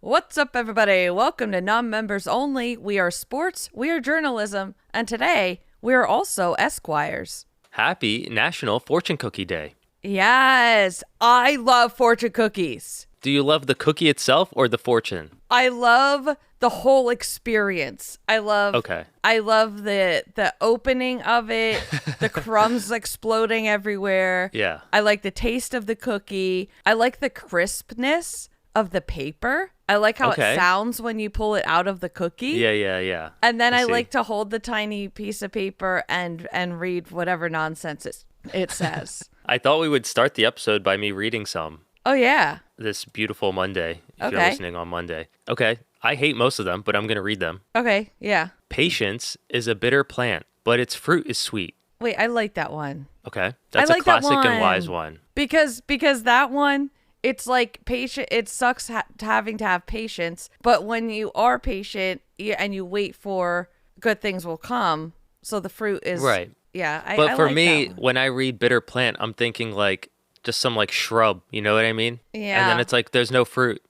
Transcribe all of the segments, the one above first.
What's up, everybody? Welcome to Non-Members Only. We are sports, we are journalism, and today we are also Esquires. Happy National Fortune Cookie Day. Yes, I love fortune cookies. Do you love the cookie itself or the fortune? I love the whole experience. I love the opening of it, the crumbs exploding everywhere. Yeah. I like the taste of the cookie. I like the crispness of the paper. I like how it sounds when you pull it out of the cookie. Yeah. And then I like to hold the tiny piece of paper and read whatever nonsense it says. I thought we would start the episode by me reading some. Oh, yeah. This beautiful Monday, if you're listening on Monday. Okay, I hate most of them, but I'm going to read them. Okay, yeah. Patience is a bitter plant, but its fruit is sweet. Wait, I like that one. Okay, that's a classic and wise one. Because that one, it's like patient. It sucks having to have patience, but when you are patient and you wait for good things will come, so the fruit is right. Yeah, but for like me, when I read bitter plant, I'm thinking like just some like shrub. You know what I mean? Yeah. And then it's like there's no fruit.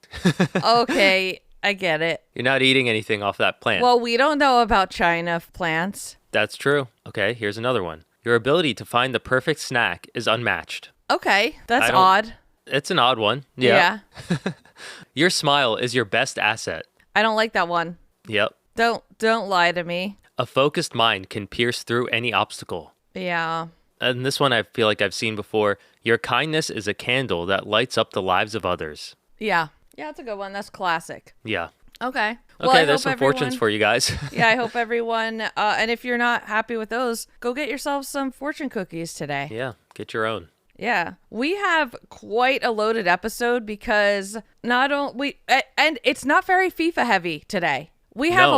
Okay, I get it. You're not eating anything off that plant. Well, we don't know about China plants. That's true. Okay, here's another one. Your ability to find the perfect snack is unmatched. Okay, that's odd. It's an odd one. Yeah. Your smile is your best asset. I don't like that one. Yep. Don't lie to me. A focused mind can pierce through any obstacle. Yeah. And this one I feel like I've seen before. Your kindness is a candle that lights up the lives of others. Yeah. Yeah, that's a good one. That's classic. Yeah. Okay. Well, okay, there's some fortunes for you guys. Yeah, I hope everyone, and if you're not happy with those, go get yourself some fortune cookies today. Yeah, get your own. Yeah. We have quite a loaded episode because and it's not very FIFA heavy today. We have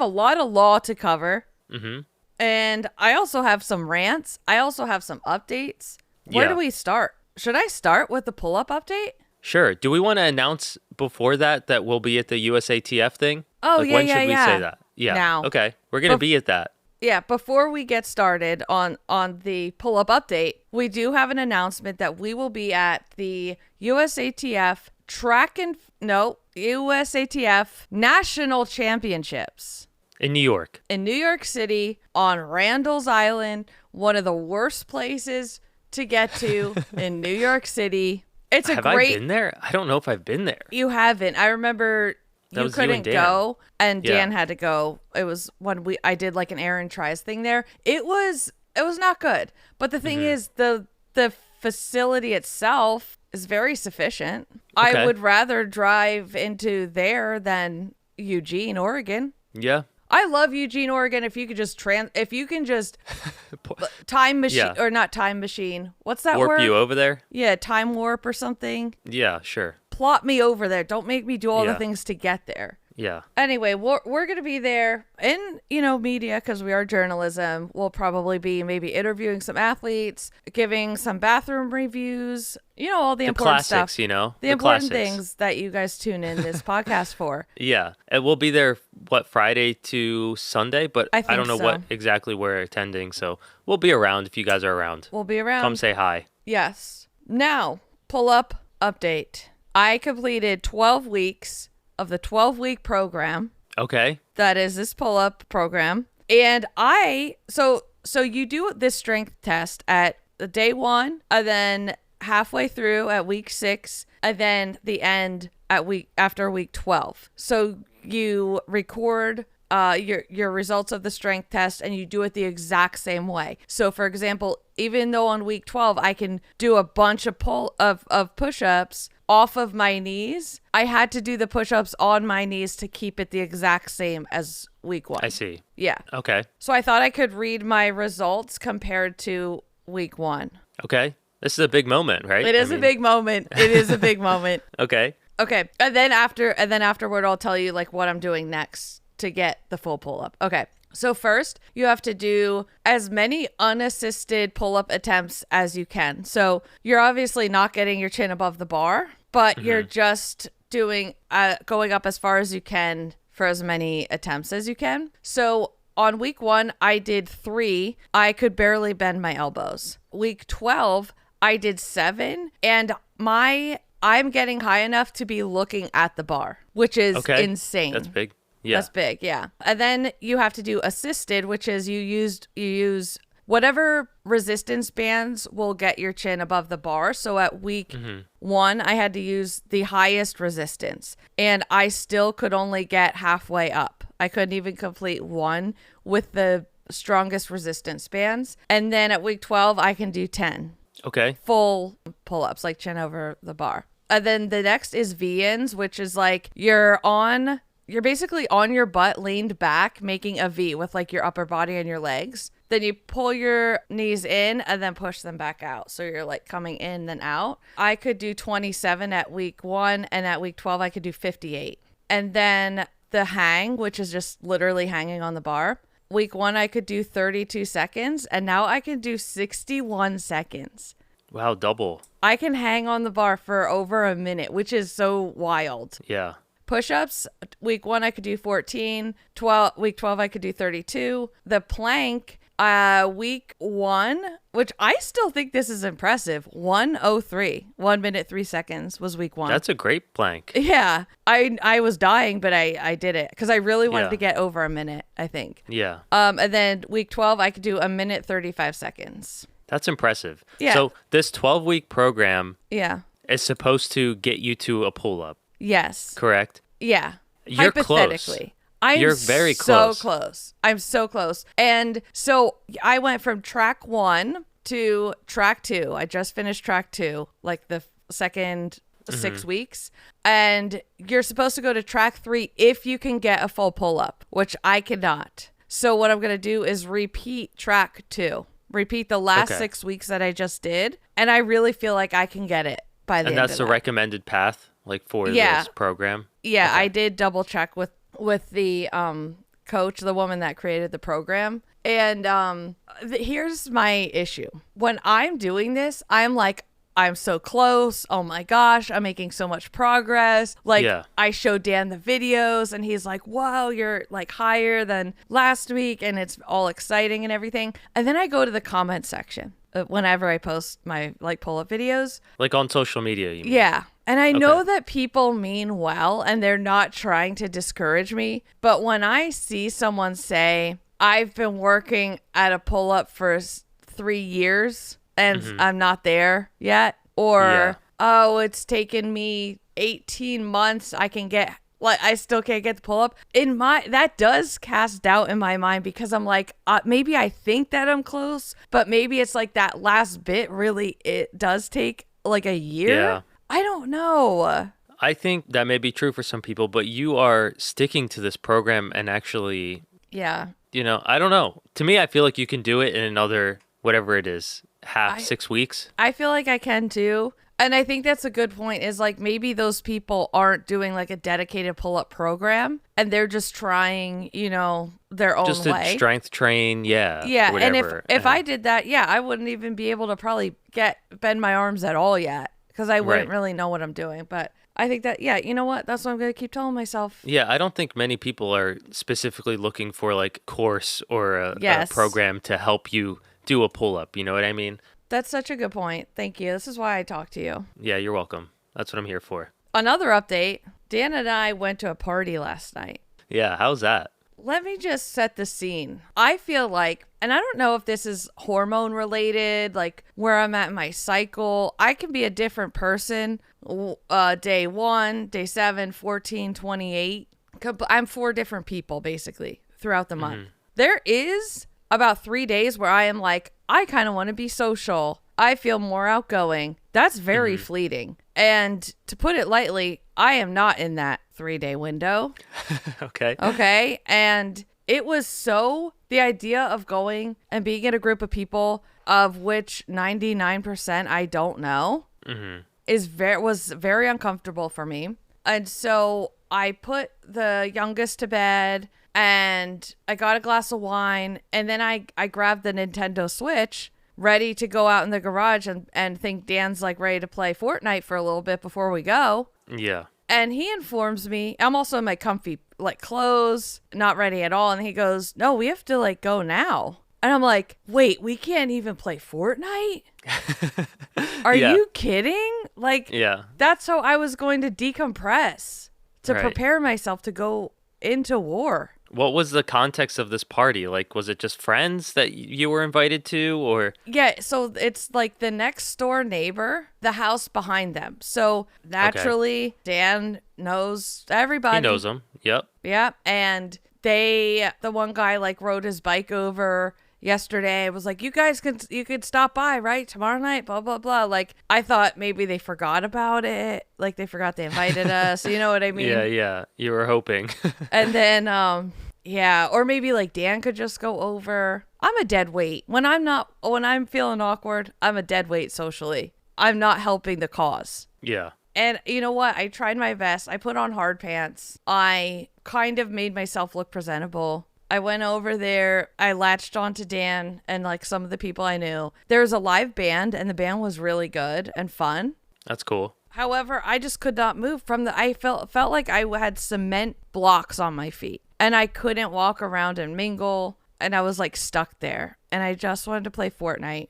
a lot of law to cover. Mm-hmm. And I also have some rants. I also have some updates. Where do we start? Should I start with the pull-up update? Sure. Do we want to announce before that we'll be at the USATF thing? Oh, when should we say that? Yeah. Now. Okay. We're going to be at that. Yeah, before we get started on the pull-up update, we do have an announcement that we will be at the USATF USATF National Championships. In New York. In New York City, on Randall's Island, one of the worst places to get to in New York City. Have I been there? I don't know if I've been there. You haven't. I remember you couldn't go, and Dan had to go. It was when I did like an Erin tries thing there. It was not good. But the thing is, the facility itself is very sufficient. Okay. I would rather drive into there than Eugene, Oregon. Yeah. I love Eugene, Oregon. If you could just time machine or not time machine. What's that word? Warp you over there? Yeah, time warp or something. Yeah, sure. Plot me over there. Don't make me do all the things to get there. Yeah. Anyway, we're going to be there in, media because we are journalism. We'll probably be maybe interviewing some athletes, giving some bathroom reviews, all the important classics, stuff. The important things that you guys tune in this podcast for. Yeah. And we'll be there, Friday to Sunday? But I don't know what exactly we're attending. So we'll be around if you guys are around. We'll be around. Come say hi. Yes. Now, pull-up update. I completed 12 weeks of the 12-week program. Okay. That is this pull-up program. And so you do this strength test at the day 1, and then halfway through at week 6, and then the end after week 12. So you record your results of the strength test, and you do it the exact same way. So for example, even though on week 12 I can do a bunch of push-ups off of my knees, I had to do the push-ups on my knees to keep it the exact same as week 1. I see. Yeah. Okay. So I thought I could read my results compared to week 1. Okay. This is a big moment, right? It is a big moment. It is a big moment. Okay. Okay. And then afterward, I'll tell you like what I'm doing next to get the full pull-up. Okay. So first, you have to do as many unassisted pull-up attempts as you can. So you're obviously not getting your chin above the bar, but you're just doing going up as far as you can for as many attempts as you can. So on week 1, I did 3. I could barely bend my elbows. Week 12, I did 7, and my I'm getting high enough to be looking at the bar, which is insane. That's big. Yeah. That's big, yeah. And then you have to do assisted, which is you use whatever resistance bands will get your chin above the bar. So at week 1, I had to use the highest resistance, and I still could only get halfway up. I couldn't even complete 1 with the strongest resistance bands. And then at week 12, I can do 10. Okay. Full pull-ups, like chin over the bar. And then the next is V-ins, which is like you're basically on your butt, leaned back, making a V with like your upper body and your legs. Then you pull your knees in and then push them back out. So you're like coming in then out. I could do 27 at week 1, and at week 12, I could do 58. And then the hang, which is just literally hanging on the bar. Week 1, I could do 32 seconds, and now I can do 61 seconds. Wow, double. I can hang on the bar for over a minute, which is so wild. Yeah. Push-ups, week 1, I could do 14. Week 12, I could do 32. The plank, week 1, which I still think this is impressive, 1:03, 1 minute, 3 seconds was week 1. That's a great plank. Yeah. I was dying, but I did it because I really wanted to get over a minute, I think. Yeah. And then week 12, I could do 1 minute, 35 seconds. That's impressive. Yeah. So this 12-week program is supposed to get you to a pull-up. Yes. Correct? Yeah. You're hypothetically. Close. You're very close. So close. I'm so close. And so I went from track 1 to track 2. I just finished track 2, like the second 6 weeks. And you're supposed to go to track 3 if you can get a full pull-up, which I cannot. So what I'm going to do is repeat track 2. Repeat the last 6 weeks that I just did. And I really feel like I can get it by the end of that. And that's the recommended path, like, for this program? Yeah, I did double check with the coach, the woman that created the program. And here's my issue. When I'm doing this, I'm like, I'm so close. Oh my gosh, I'm making so much progress. Like, I showed Dan the videos and he's like, whoa, you're like higher than last week. And it's all exciting and everything. And then I go to the comment section whenever I post my like pull-up videos. Like on social media, you mean? Yeah. And I know that people mean well and they're not trying to discourage me. But when I see someone say, I've been working at a pull-up for 3 years and I'm not there yet, or oh, it's taken me 18 months, I still can't get the pull-up. That does cast doubt in my mind, because I'm like, maybe I think that I'm close, but maybe it's like that last bit really, it does take like a year. Yeah. I don't know. I think that may be true for some people, but you are sticking to this program and actually, you know, I don't know. To me, I feel like you can do it in another, whatever it is, 6 weeks. I feel like I can too. And I think that's a good point, is like maybe those people aren't doing like a dedicated pull-up program and they're just trying, you know, their own way. Just to strength train, Yeah, whatever. And if I did that, I wouldn't even be able to probably bend my arms at all yet, because I wouldn't really know what I'm doing. But I think that, you know what? That's what I'm going to keep telling myself. Yeah, I don't think many people are specifically looking for like course or a program to help you do a pull-up. You know what I mean? That's such a good point. Thank you. This is why I talked to you. Yeah, you're welcome. That's what I'm here for. Another update. Dan and I went to a party last night. Yeah, how's that? Let me just set the scene. I feel like, and I don't know if this is hormone related, like where I'm at in my cycle, I can be a different person day 1, day 7, 14, 28. I'm 4 different people basically throughout the month. There is about 3 days where I am like, I kind of want to be social. I feel more outgoing. That's very fleeting. And to put it lightly, I am not in that 3-day window. Okay. And it was the idea of going and being in a group of people of which 99% I don't know was very uncomfortable for me. And so I put the youngest to bed, and I got a glass of wine, and then I grabbed the Nintendo Switch, ready to go out in the garage and think Dan's like ready to play Fortnite for a little bit before we go. Yeah. And he informs me, I'm also in my comfy like clothes, not ready at all. And he goes, no, we have to like go now. And I'm like, wait, we can't even play Fortnite? Are you kidding? Like, that's how I was going to decompress to prepare myself to go into war. What was the context of this party? Like, was it just friends that you were invited to, or? Yeah, so it's like the next door neighbor, the house behind them. So naturally, Dan knows everybody. He knows them. Yep. Yeah, and the one guy like rode his bike over yesterday. Was like, you could stop by, right? Tomorrow night, blah, blah, blah. Like, I thought maybe they forgot about it. Like, they forgot they invited us. You know what I mean? Yeah. You were hoping. And then, or maybe like Dan could just go over. I'm a dead weight. When I'm feeling awkward, I'm a dead weight socially. I'm not helping the cause. Yeah. And you know what? I tried my best. I put on hard pants. I kind of made myself look presentable. I went over there. I latched onto Dan and like some of the people I knew. There was a live band and the band was really good and fun. That's cool. However, I just could not move I felt like I had cement blocks on my feet and I couldn't walk around and mingle and I was like stuck there and I just wanted to play Fortnite.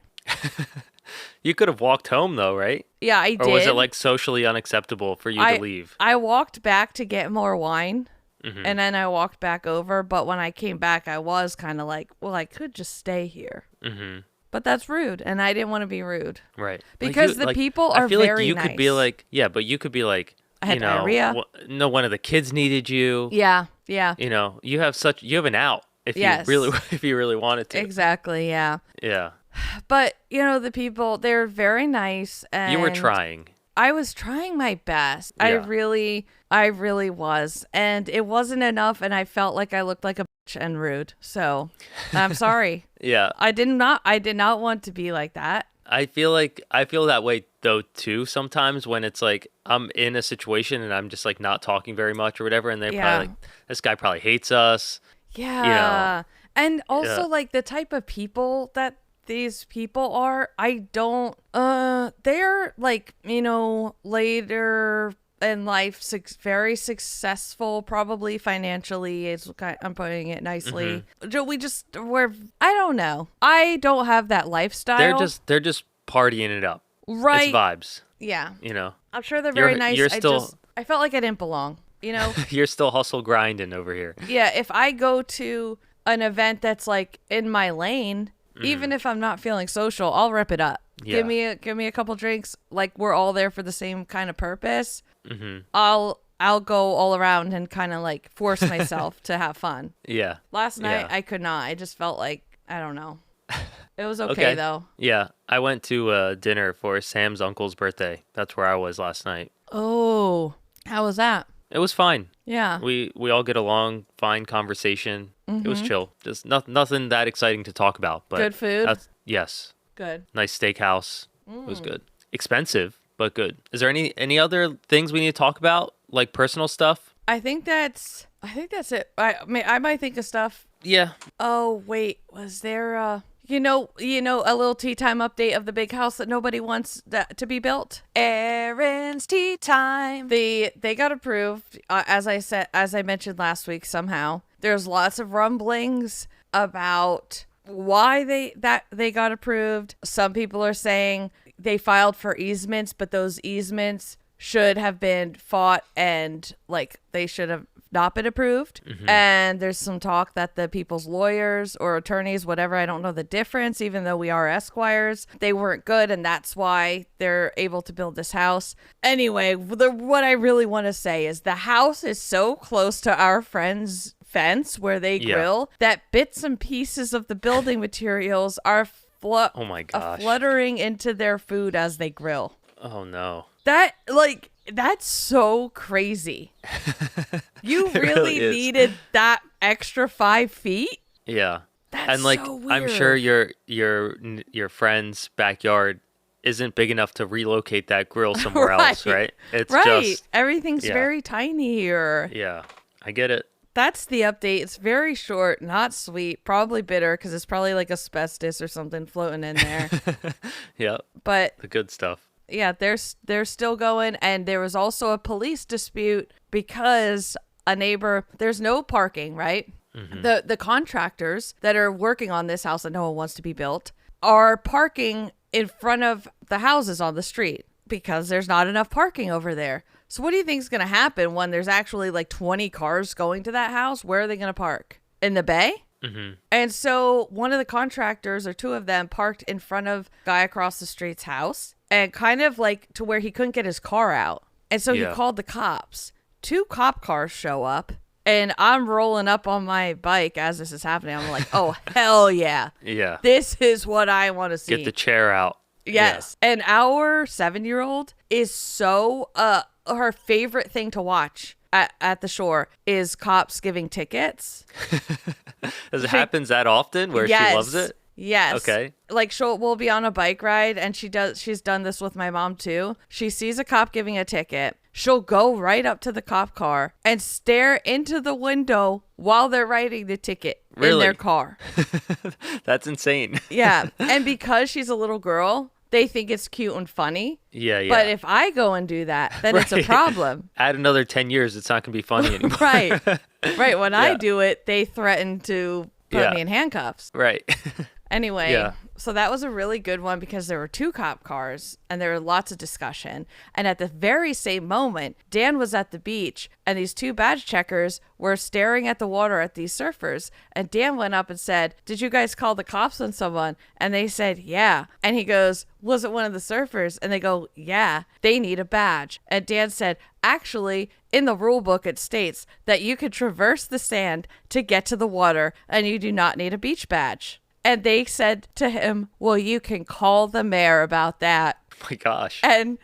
You could have walked home though, right? Yeah, I did. Or was it like socially unacceptable for you to leave? I walked back to get more wine. Mm-hmm. And then I walked back over, but when I came back, I was kind of like, well, I could just stay here. Mm-hmm. But that's rude, and I didn't want to be rude. Right. Because the people are very nice. I feel like you could be like, but you could be like, I had diarrhea. One of the kids needed you. Yeah. You have an out if you really wanted to. Exactly, yeah. Yeah. But, the people, they're very nice. And you were trying. I was trying my best. Yeah. I really was. And it wasn't enough. And I felt like I looked like a bitch and rude. So I'm sorry. Yeah. I did not want to be like that. I feel that way though too sometimes when it's like I'm in a situation and I'm just like not talking very much or whatever. And they're probably like, this guy probably hates us. Yeah. And also like the type of people that these people are, they're like, later in life, very successful, probably financially, I'm putting it nicely. Mm-hmm. I don't know. I don't have that lifestyle. They're just partying it up. Right. It's vibes. Yeah. I'm sure they're very nice. I felt like I didn't belong, You're still hustle grinding over here. Yeah. If I go to an event that's like in my lane, even if I'm not feeling social, I'll rip it up. Yeah. Give me a couple drinks. Like we're all there for the same kind of purpose. Mm-hmm. I'll go all around and kind of like force myself to have fun. Yeah. Last night I could not. I just felt like I don't know. It was okay though. Yeah, I went to dinner for Sam's uncle's birthday. That's where I was last night. Oh, how was that? It was fine. Yeah. We all get along, fine conversation. Mm-hmm. It was chill. Just nothing that exciting to talk about. But good food? Yes. Good. Nice steakhouse. It was good. Expensive, but good. Is there any other things we need to talk about, like personal stuff? I think that's it. I might think of stuff. Yeah. Oh, wait. Was there a little tea time update of the big house that nobody wants to be built? Erin's tea time. They got approved, as I mentioned last week somehow. There's lots of rumblings about why they got approved. Some people are saying they filed for easements, but those easements should have been fought and like they should have not been approved. Mm-hmm. And there's some talk that the people's lawyers or attorneys, whatever, I don't know the difference, even though we are Esquires, they weren't good, and that's why they're able to build this house. Anyway, what I really want to say is the house is so close to our friend's fence where they grill that bits and pieces of the building materials are oh my gosh, fluttering into their food as they grill. Oh no. That's so crazy. You really needed that extra 5 feet? Yeah. That's and like so weird. I'm sure your friend's backyard isn't big enough to relocate that grill somewhere else, right? It's just everything's very tiny here. Yeah. I get it. That's the update. It's very short, not sweet, probably bitter because it's probably like asbestos or something floating in there. Yeah. But the good stuff. Yeah, they're still going, and there was also a police dispute because a neighbor, there's no parking, right? The contractors that are working on this house that no one wants to be built are parking in front of the houses on the street because there's not enough parking over there. So what do you think is going to happen when there's actually like 20 cars going to that house? Where are they going to park? In the bay? Mm-hmm. And so one of the contractors, or two of them, parked in front of guy across the street's house and kind of like to where he couldn't get his car out. And so he called the cops. 2 cop cars show up, and I'm rolling up on my bike as this is happening. I'm like, oh, hell yeah. Yeah. This is what I want to see. Get the chair out. Yes. Yeah. And our 7-year-old is so, her favorite thing to watch at the shore is cops giving tickets. Does it happen that often where she loves it? Yes. Okay. Like we'll be on a bike ride, and she's done this with my mom too. She sees a cop giving a ticket. She'll go right up to the cop car and stare into the window while they're writing the ticket in their car. That's insane. Yeah. And because she's a little girl, they think it's cute and funny. Yeah. But if I go and do that, then it's a problem. Add another 10 years, it's not going to be funny anymore. Right. When I do it, they threaten to put me in handcuffs. Right. Anyway, so that was a really good one because there were 2 cop cars and there were lots of discussion. And at the very same moment, Dan was at the beach and these 2 badge checkers were staring at the water at these surfers. And Dan went up and said, "Did you guys call the cops on someone?" And they said, "Yeah." And he goes, "Was it one of the surfers?" And they go, "Yeah, they need a badge." And Dan said, "Actually, in the rule book, it states that you could traverse the sand to get to the water and you do not need a beach badge." And they said to him, "Well, you can call the mayor about that." Oh my gosh. And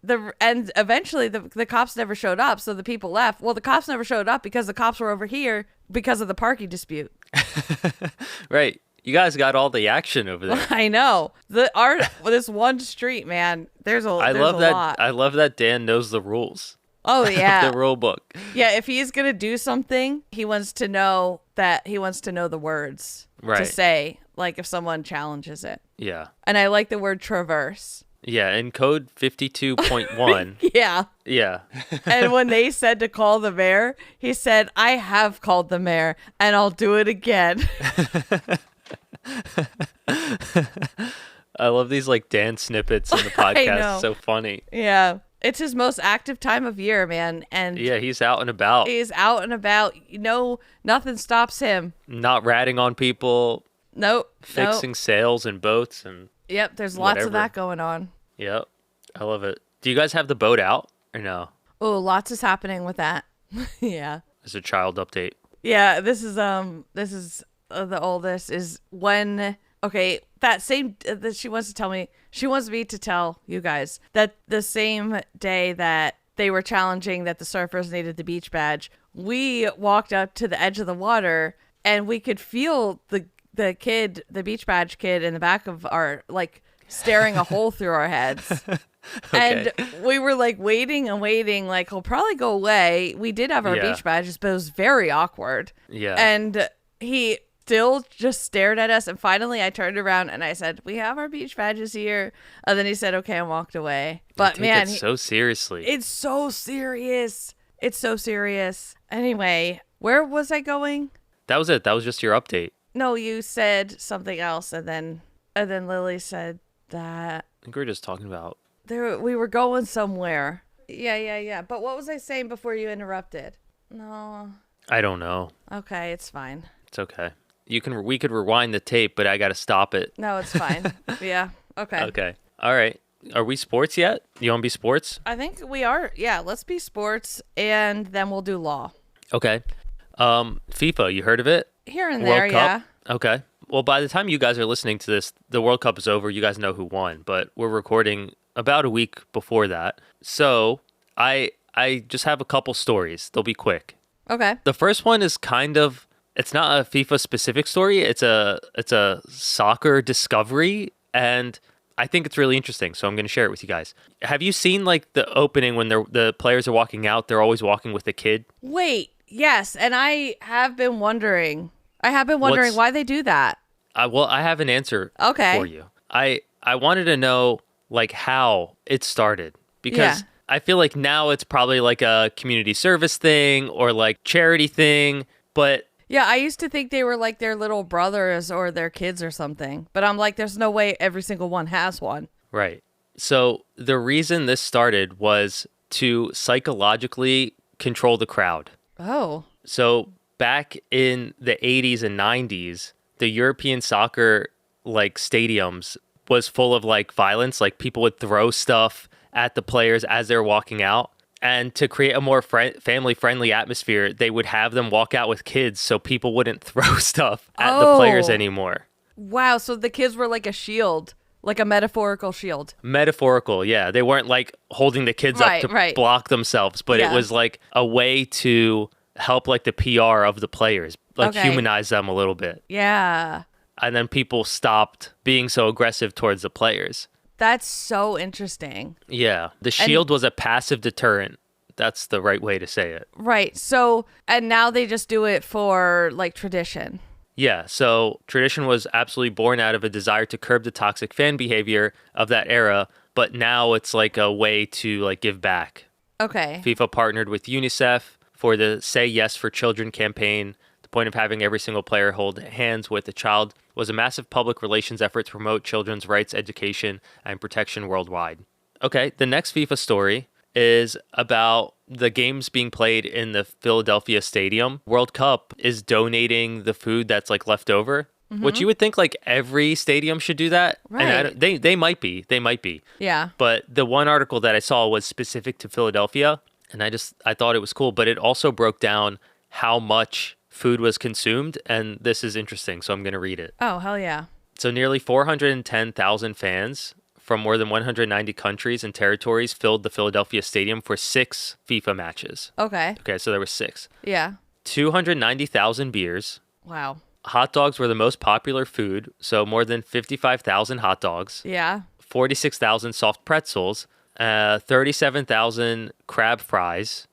eventually the cops never showed up, so the people left. Well, the cops never showed up because the cops were over here because of the parking dispute. Right. You guys got all the action over there. I know. This one street, man. There's a lot. I love that Dan knows the rules. Oh yeah. The rule book. Yeah, if he's gonna do something, he wants to know the words to say, like if someone challenges it. Yeah. And I like the word traverse. Yeah, in code 52.1. Yeah. Yeah. And when they said to call the mayor, he said, "I have called the mayor and I'll do it again." I love these like dance snippets in the podcast. It's so funny. Yeah. It's his most active time of year, man. And yeah, he's out and about. He's out and about. Nothing stops him. Not ratting on people. Nope. Fixing sails and boats and yep, there's lots of that going on. Yep. I love it. Do you guys have the boat out or no? Oh, lots is happening with that. Yeah. It's a child update. Yeah, this is the oldest is when that same that she wants me to tell you guys that the same day that they were challenging that the surfers needed the beach badge, we walked up to the edge of the water and we could feel the beach badge kid in the back of our, like, staring a hole through our heads. Okay. And we were like waiting and waiting, like he'll probably go away. We did have our beach badges, but it was very awkward. Yeah. And he still just stared at us. And finally I turned around and I said, "We have our beach badges here." And then he said, "Okay," and walked away. But man, it's so seriously. It's so serious. It's so serious. Anyway, where was I going? That was it. That was just your update. No, you said something else, and then Lily said that. I think we were just talking about. We were going somewhere. Yeah. But what was I saying before you interrupted? No. I don't know. Okay, it's fine. It's okay. We could rewind the tape, but I got to stop it. No, it's fine. Yeah. Okay. Okay. All right. Are we sports yet? You want to be sports? I think we are. Yeah, let's be sports, and then we'll do law. Okay. FIFA, you heard of it? Here and there, yeah. Okay. Well, by the time you guys are listening to this, the World Cup is over. You guys know who won, but we're recording about a week before that. So I just have a couple stories. They'll be quick. Okay. The first one is it's not a FIFA specific story. It's a soccer discovery, and I think it's really interesting. So I'm going to share it with you guys. Have you seen like the opening when the players are walking out? They're always walking with a kid. Wait. Yes, and I have been wondering. Why they do that. Well, I have an answer for you. I wanted to know like how it started because I feel like now it's probably like a community service thing or like charity thing, but Yeah, I used to think they were like their little brothers or their kids or something. But I'm like, there's no way every single one has one. Right. So the reason this started was to psychologically control the crowd. Oh. So back in the 80s and 90s, the European soccer like stadiums was full of like violence. Like people would throw stuff at the players as they're walking out. And to create a more family-friendly atmosphere, they would have them walk out with kids so people wouldn't throw stuff at the players anymore. Wow, so the kids were like a shield, like a metaphorical shield. Metaphorical, yeah. They weren't like holding the kids up to block themselves, but it was like a way to help like the PR of the players, like humanize them a little bit. Yeah. And then people stopped being so aggressive towards the players. That's so interesting. Yeah. The shield was a passive deterrent. That's the right way to say it. Right. So, and now they just do it for like tradition. Yeah. So tradition was absolutely born out of a desire to curb the toxic fan behavior of that era. But now it's like a way to like give back. Okay. FIFA partnered with UNICEF for the Say Yes for Children campaign. The point of having every single player hold hands with a child was a massive public relations effort to promote children's rights, education, and protection worldwide. Okay, the next FIFA story is about the games being played in the Philadelphia Stadium. World Cup is donating the food that's like left over, which you would think like every stadium should do that. Right. And they might be. Yeah. But the one article that I saw was specific to Philadelphia, and I thought it was cool, but it also broke down how much food was consumed, and this is interesting, so I'm going to read it. Oh, hell yeah. So nearly 410,000 fans from more than 190 countries and territories filled the Philadelphia Stadium for 6 FIFA matches. Okay, So there were 6. yeah. 290,000 beers. Wow. Hot dogs were the most popular food, so more than 55,000 hot dogs. Yeah. 46,000 soft pretzels. 37,000 crab fries,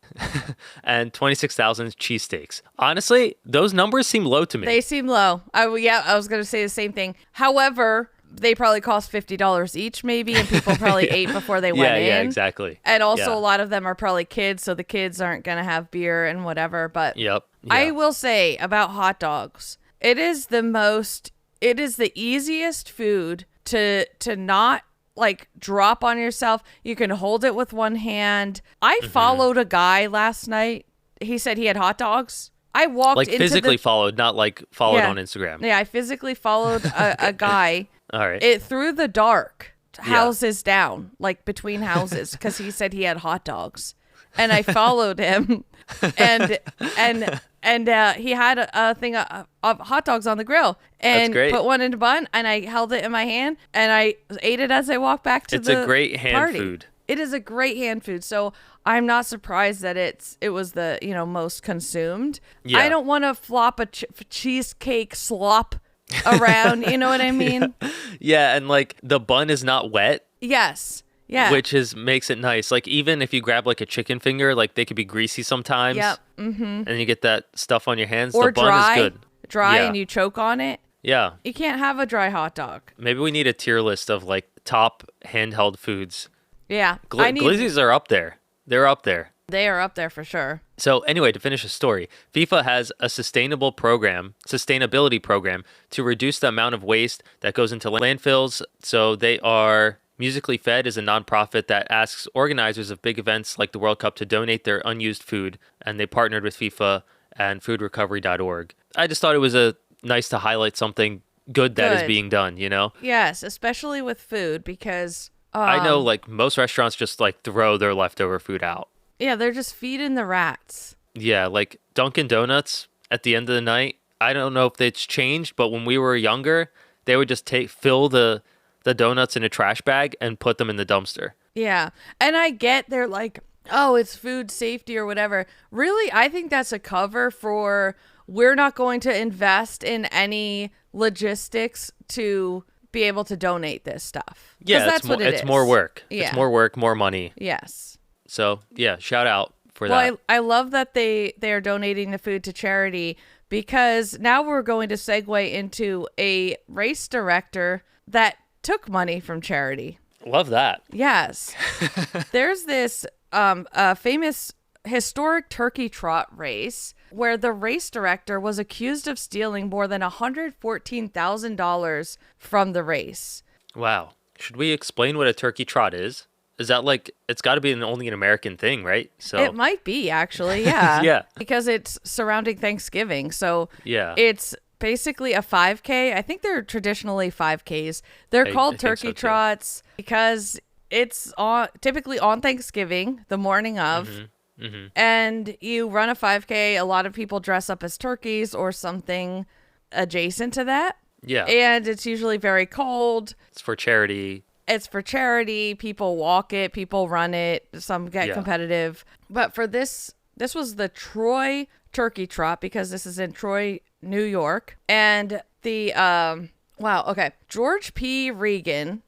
and 26,000 cheesesteaks. Honestly, those numbers seem low to me. They seem low. I was going to say the same thing. However, they probably cost $50 each maybe, and people probably ate before they went in. Yeah, exactly. And also a lot of them are probably kids, so the kids aren't going to have beer and whatever. But Yep. Yeah. I will say about hot dogs, it is the easiest food to not like drop on yourself. You can hold it with one hand. I followed a guy last night. He said he had hot dogs. I walked like into physically followed, not like followed on Instagram. Yeah, I physically followed a guy. All right. It through the dark, houses down, like between houses, because he said he had hot dogs, and I followed him, and he had a thing of hot dogs on the grill, and put one in a bun, and I held it in my hand, and I ate it as I walked back to the It's a great hand party. food. It is a great hand food, so I'm not surprised that it was the most consumed. Yeah. I don't want to flop a cheesecake slop around, you know what I mean? Yeah, and like the bun is not wet. Yes. Yeah. Which makes it nice. Like even if you grab like a chicken finger, like they could be greasy sometimes. Yep. Mm-hmm. And you get that stuff on your hands. Or the bun dry, is good. Dry and you choke on it. Yeah. You can't have a dry hot dog. Maybe we need a tier list of like top handheld foods. Yeah. Glizzies are up there. They're up there. They are up there for sure. So anyway, to finish the story, FIFA has a sustainability program to reduce the amount of waste that goes into landfills. So they are Musically Fed is a nonprofit that asks organizers of big events like the World Cup to donate their unused food, and they partnered with FIFA and foodrecovery.org. I just thought it was nice to highlight something good that is being done, you know? Yes, especially with food, because I know like most restaurants just like throw their leftover food out. Yeah, they're just feeding the rats. Yeah, like Dunkin' Donuts at the end of the night. I don't know if it's changed, but when we were younger, they would just fill the donuts in a trash bag and put them in the dumpster. Yeah. And I get they're like, oh, it's food safety or whatever. Really, I think that's a cover for we're not going to invest in any logistics to be able to donate this stuff. Yeah, that's what it is. It's more work. Yeah. It's more work, more money. Yes. So, yeah, shout out for that. I love that they are donating the food to charity, because now we're going to segue into a race director that took money from charity. Love that. Yes. There's this famous historic turkey trot race where the race director was accused of stealing more than $114,000 from the race. Wow. Should we explain what a turkey trot is? Is that like, it's got to be only an American thing, right? So it might be, actually, yeah. Yeah. Because it's surrounding Thanksgiving. So yeah, it's basically a 5K. I think they're traditionally 5Ks. They're called turkey trots because it's typically on Thanksgiving, the morning of. And you run a 5K. A lot of people dress up as turkeys or something adjacent to that. Yeah. And it's usually very cold. It's for charity. People walk it, people run it, some get competitive. But for this was the Troy Turkey Trot because this is in Troy, New York. And the, George P. Reagan,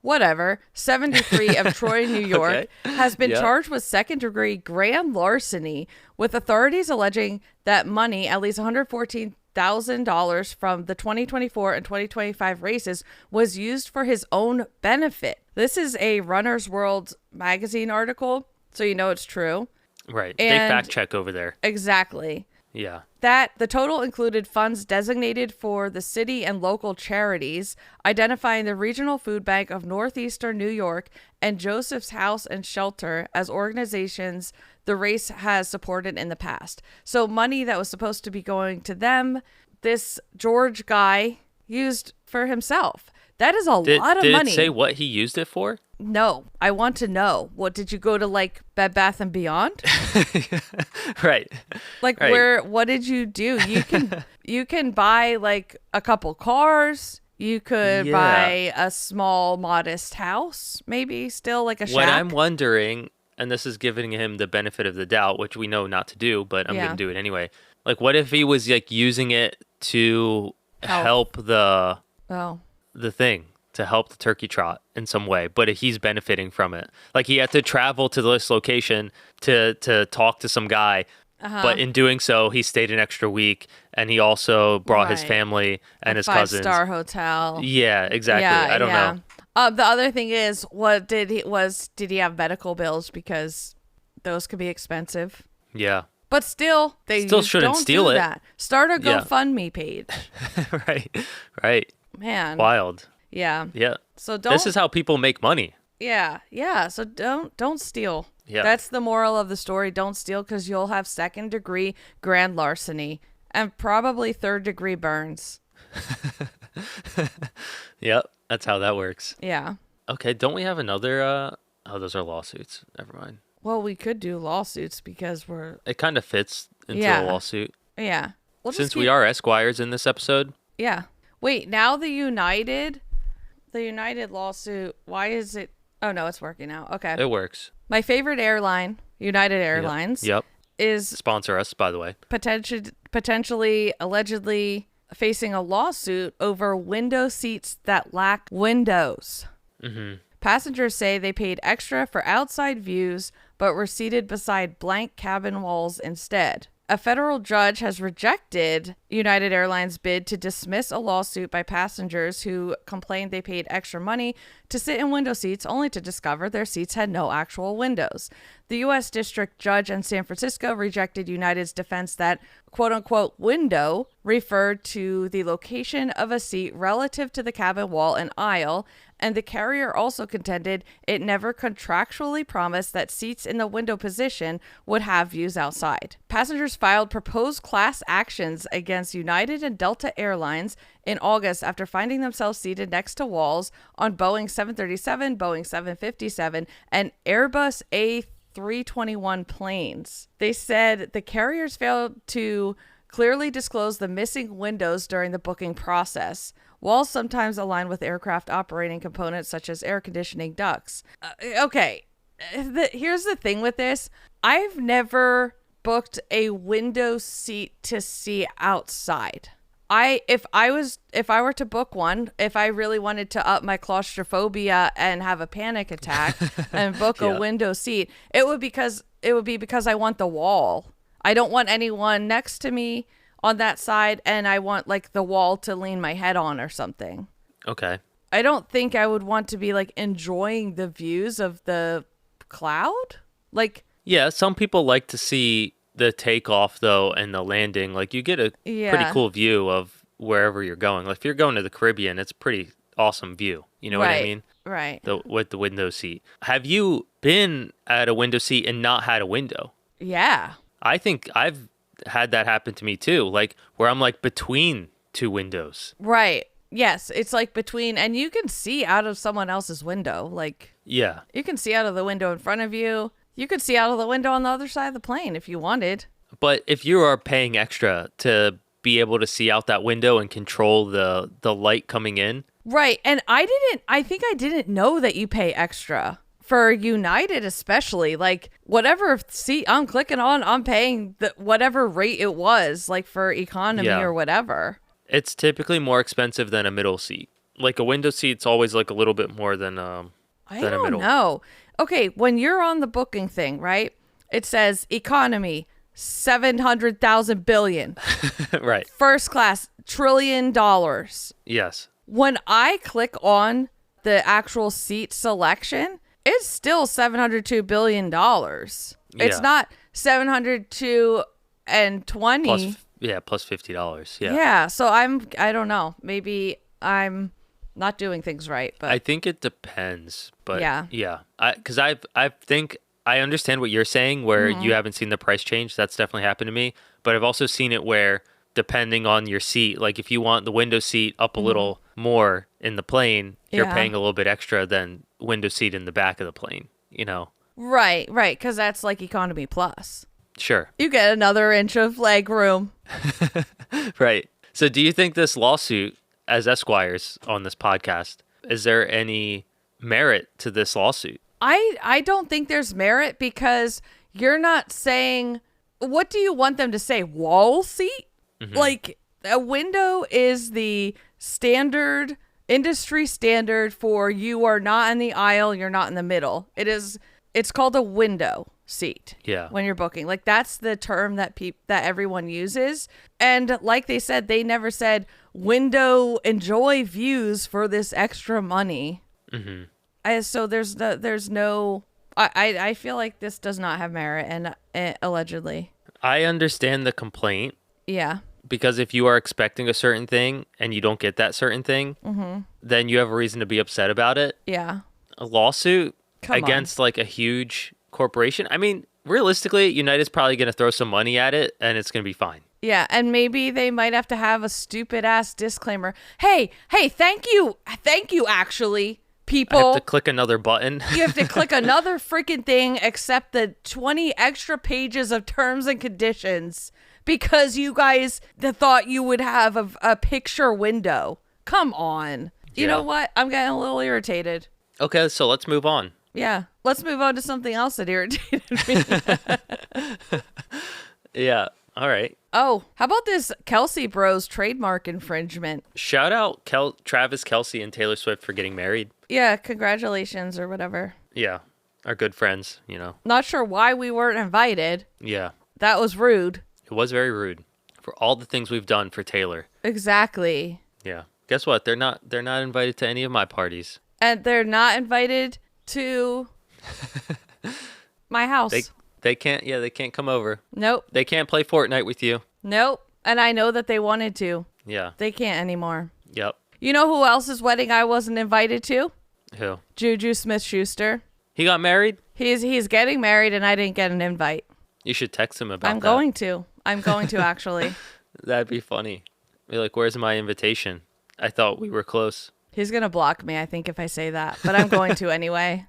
whatever, 73 of Troy, New York, has been charged with second-degree grand larceny, with authorities alleging that money, at least $114,000 from the 2024 and 2025 races, was used for his own benefit. This is a Runner's World magazine article, so you know it's true. Right. They fact check over there. Exactly. Yeah. That the total included funds designated for the city and local charities, identifying the Regional Food Bank of Northeastern New York and Joseph's House and Shelter as organizations the race has supported in the past. So money that was supposed to be going to them, this George guy used for himself. That is a lot of money. Did it say what he used it for? No, I want to know. What did you go to, like Bed Bath and Beyond? Right. Like what did you do? You can buy like a couple cars. You could buy a small modest house, maybe still like a shack. What I'm wondering, and this is giving him the benefit of the doubt, which we know not to do, but I'm going to do it anyway. Like what if he was like using it to help the thing? To help the turkey trot in some way, but he's benefiting from it. Like he had to travel to this location to talk to some guy, but in doing so, he stayed an extra week, and he also brought his family and his cousins. 5-star hotel. Yeah, exactly. I don't know. The other thing is, did he have medical bills, because those could be expensive. Yeah. But still, they shouldn't steal it. That. Start a GoFundMe page. Right. Man. Wild. Yeah. Yeah. So don't. This is how people make money. Yeah. Yeah. So don't steal. Yeah. That's the moral of the story. Don't steal, because you'll have second-degree grand larceny and probably third-degree burns. Yep. That's how that works. Yeah. Okay. Don't we have another? Those are lawsuits. Never mind. Well, we could do lawsuits because It kind of fits into a lawsuit. Yeah. Since we are Esquires in this episode. Yeah. Wait. Now the United lawsuit. Why is it? Oh no, it's working now. Okay. It works. My favorite airline, United Airlines. Yep. Is sponsor us, by the way. Potentially, allegedly facing a lawsuit over window seats that lack windows. Mm-hmm. Passengers say they paid extra for outside views, but were seated beside blank cabin walls instead. A federal judge has rejected United Airlines' bid to dismiss a lawsuit by passengers who complained they paid extra money to sit in window seats only to discover their seats had no actual windows. The U.S. District Judge in San Francisco rejected United's defense that, quote-unquote, window referred to the location of a seat relative to the cabin wall and aisle, and the carrier also contended it never contractually promised that seats in the window position would have views outside. Passengers filed proposed class actions against United and Delta Airlines in August after finding themselves seated next to walls on Boeing 737, Boeing 757, and Airbus A321 planes. They said the carriers failed to clearly disclose the missing windows during the booking process. Walls sometimes align with aircraft operating components such as air conditioning ducts. Okay, here's the thing with this. I've never booked a window seat to see outside. If I were to book one, if I really wanted to up my claustrophobia and have a panic attack and book a window seat, it would be because I want the wall. I don't want anyone next to me on that side, and I want like the wall to lean my head on or something. Okay. I don't think I would want to be like enjoying the views of the cloud. Like, yeah, some people like to see the takeoff though and the landing. Like you get a pretty cool view of wherever you're going. Like if you're going to the Caribbean, it's a pretty awesome view. You know what I mean? Right. With the window seat. Have you been at a window seat and not had a window? Yeah. I think I've had that happen to me too. Like where I'm like between two windows. Right. Yes. It's like between, and you can see out of someone else's window. Like, yeah, you can see out of the window in front of you. You could see out of the window on the other side of the plane if you wanted. But if you are paying extra to be able to see out that window and control the light coming in. Right. And I think I didn't know that you pay extra for United, especially. Like whatever seat I'm clicking on, I'm paying whatever rate it was, like for economy or whatever. It's typically more expensive than a middle seat. Like a window seat's always like a little bit more than a middle. I don't know. Okay, when you're on the booking thing, right? It says economy, 700,000 billion. Right. First class, $1 trillion. Yes. When I click on the actual seat selection, it's still $702 billion. It's not 702 and 20. Plus $50. Yeah. Yeah. So I don't know. Maybe I'm not doing things right, but I think it depends. But yeah. Because I think I understand what you're saying where you haven't seen the price change. That's definitely happened to me. But I've also seen it where depending on your seat, like if you want the window seat up a little more in the plane, you're paying a little bit extra than window seat in the back of the plane, you know? Right. Because that's like economy plus. Sure. You get another inch of leg room. Right. So do you think this lawsuit, as Esquires on this podcast, is there any merit to this lawsuit? I don't think there's merit because you're not saying, what do you want them to say? Wall seat? Mm-hmm. Like a window is the standard, industry standard for you are not in the aisle, you're not in the middle. It's called a window seat. Yeah. When you're booking. Like that's the term that everyone uses. And like they said, they never said window enjoy views for this extra money. Mm-hmm. So there's no I feel like this does not have merit and allegedly. I understand the complaint. Yeah. Because if you are expecting a certain thing and you don't get that certain thing, then you have a reason to be upset about it. Yeah. A lawsuit against like a huge corporation. I mean, realistically, United's probably going to throw some money at it and it's going to be fine. Yeah, and maybe they might have to have a stupid ass disclaimer. Hey, thank you actually. People, I have to click another button. You have to click another freaking thing, accept the 20 extra pages of terms and conditions because you guys thought you would have a picture window. Come on. You know what? I'm getting a little irritated. Okay, so let's move on. Yeah, let's move on to something else that irritated me. Yeah, all right. Oh, how about this Kelsey Bros trademark infringement? Shout out Travis Kelce and Taylor Swift for getting married. Yeah, congratulations or whatever. Yeah, our good friends, you know. Not sure why we weren't invited. Yeah. That was rude. It was very rude for all the things we've done for Taylor. Exactly. Yeah. Guess what? They're not invited to any of my parties. And they're not invited to my house. They can't come over. Nope. They can't play Fortnite with you. Nope. And I know that they wanted to. Yeah. They can't anymore. Yep. You know who else's wedding I wasn't invited to? Who? Juju Smith-Schuster. He got married? He's getting married and I didn't get an invite. You should text him about that. I'm going to actually. That'd be funny. Be like, where's my invitation? I thought we were close. He's going to block me, I think, if I say that. But I'm going to anyway.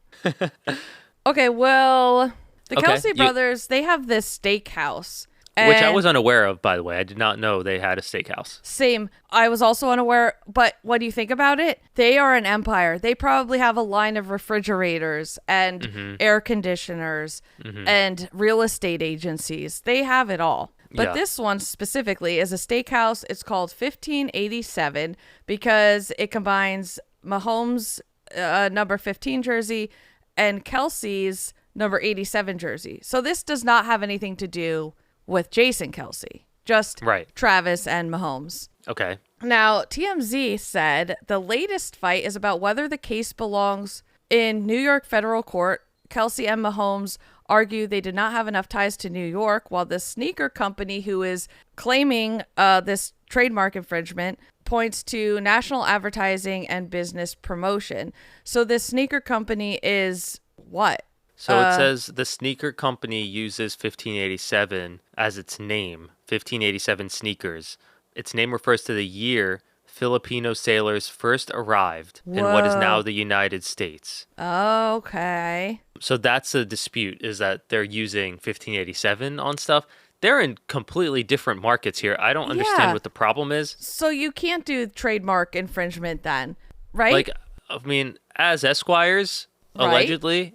Okay, well, the Kelsey brothers, they have this steakhouse. Which I was unaware of, by the way. I did not know they had a steakhouse. Same. I was also unaware. But what do you think about it? They are an empire. They probably have a line of refrigerators and air conditioners and real estate agencies. They have it all. But this one specifically is a steakhouse. It's called 1587 because it combines Mahomes' number 15 jersey and Kelsey's number 87 jersey. So this does not have anything to do with Jason Kelsey, just Travis and Mahomes. Okay. Now, TMZ said the latest fight is about whether the case belongs in New York federal court. Kelsey and Mahomes argue they did not have enough ties to New York, while the sneaker company who is claiming this trademark infringement points to national advertising and business promotion. So this sneaker company is what? So it says the sneaker company uses 1587 as its name, 1587 sneakers. Its name refers to the year Filipino sailors first arrived in what is now the United States. Okay. So that's the dispute, is that they're using 1587 on stuff. They're in completely different markets here. I don't understand what the problem is. So you can't do trademark infringement then, right? Like, I mean, as Esquires, allegedly,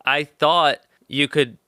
I thought you could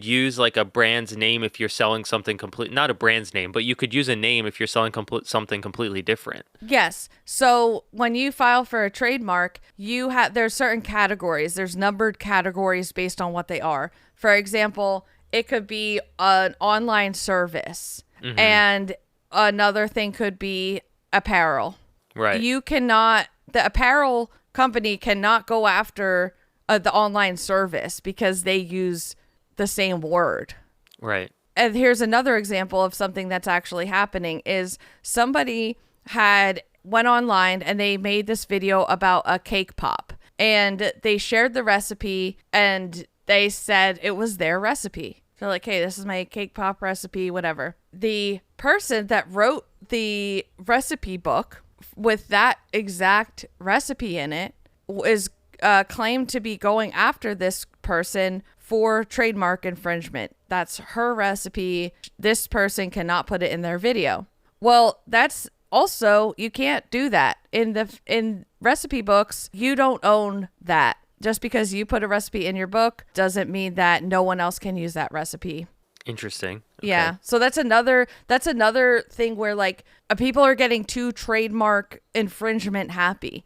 use like a brand's name if you're selling something not a brand's name, but you could use a name if you're selling something completely different. Yes. So when you file for a trademark, there's certain categories. There's numbered categories based on what they are. For example, it could be an online service, and another thing could be apparel. Right. The apparel company cannot go after the online service because they use the same word. Right. And here's another example of something that's actually happening is somebody went online and they made this video about a cake pop, and they shared the recipe and they said it was their recipe. They're like, hey, this is my cake pop recipe, whatever. The person that wrote the recipe book with that exact recipe in it is claimed to be going after this person for trademark infringement. That's her recipe. This person cannot put it in their video. Well, that's also, you can't do that. In recipe books, you don't own that. Just because you put a recipe in your book doesn't mean that no one else can use that recipe. Interesting. Okay. Yeah. So that's another thing where like people are getting too trademark infringement happy.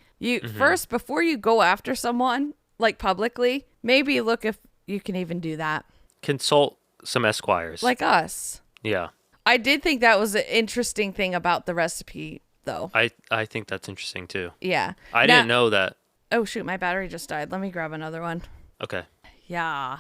First, before you go after someone like publicly, maybe look if you can even do that. Consult some Esquires. Like us. Yeah. I did think that was an interesting thing about the recipe though. I think that's interesting too. Yeah. I didn't know that. Oh shoot, my battery just died. Let me grab another one. Okay. Yeah.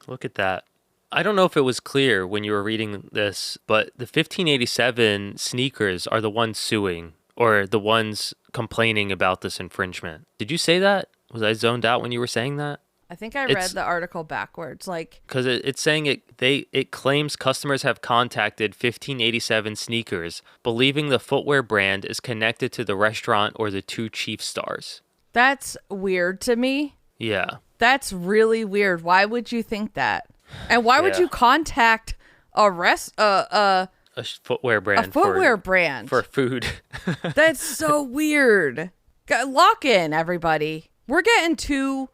Look at that. I don't know if it was clear when you were reading this, but the 1587 sneakers are the ones suing or the ones complaining about this infringement. Did you say that? Was I zoned out when you were saying that? I think I read the article backwards, like because it's saying it claims customers have contacted 1587 sneakers, believing the footwear brand is connected to the restaurant or the two chief stars. That's weird to me. Yeah. That's really weird. Why would you think that? And why would you contact a footwear brand? A footwear brand for food. That's so weird. Lock in, everybody. We're getting too